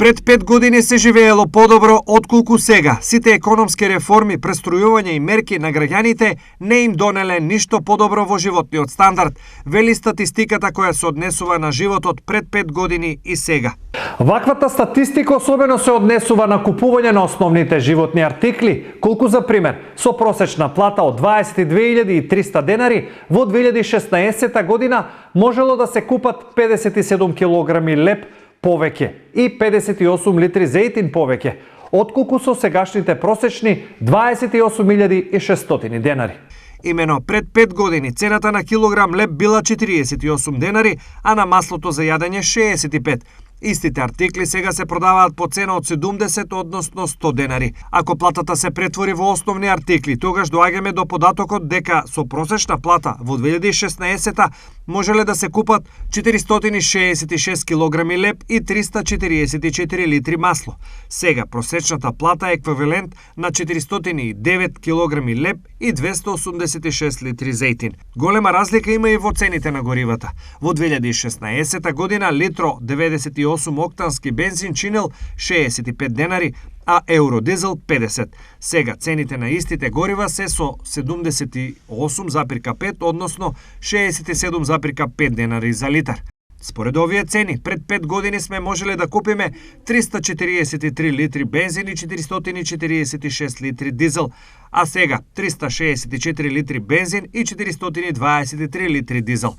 Пред 5 години се живеело подобро отколку сега. Сите економски реформи, преструјување и мерки на граѓаните не им донеле ништо подобро во животниот стандард, вели статистиката која се однесува на животот пред 5 години и сега. Ваквата статистика особено се однесува на купување на основните животни артикли, колку за пример, со просечна плата од 22.300 денари во 2016 година можело да се купат 57 килограми леб повеќе и 58 литри зејтин повеќе, отколку со сегашните просечни 28.600 денари. Имено пред 5 години цената на килограм леб била 48 денари, а на маслото за јадење 65. Истите артикли сега се продаваат по цена од 70, односно 100 денари. Ако платата се претвори во основни артикли, тогаш доаѓаме до податокот дека со просечна плата во 2016 можеле да се купат 466 килограми леб и 344 литри масло. Сега просечната плата е еквивалент на 409 килограми леб и 286 литри зејтин. Голема разлика има и во цените на горивата. Во 2016 година литро 98 октански бензин чинел 65 денари, а евродизел 50. Сега цените на истите горива се со 78,5, односно 67,5 денари за литар. Според овие цени, пред 5 години сме можеле да купиме 343 литри бензин и 446 литри дизел, а сега 364 литри бензин и 423 литри дизел.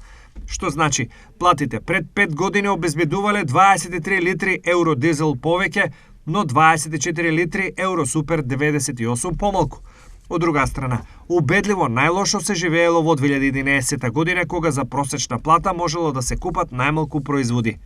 Што значи, платите пред 5 години обезбедувале 23 литри евродизел повеќе, но 24 литри евросупер 98 помалку. Од друга страна, убедливо најлошо се живеело во 2011 година, кога за просечна плата можело да се купат најмалку производи.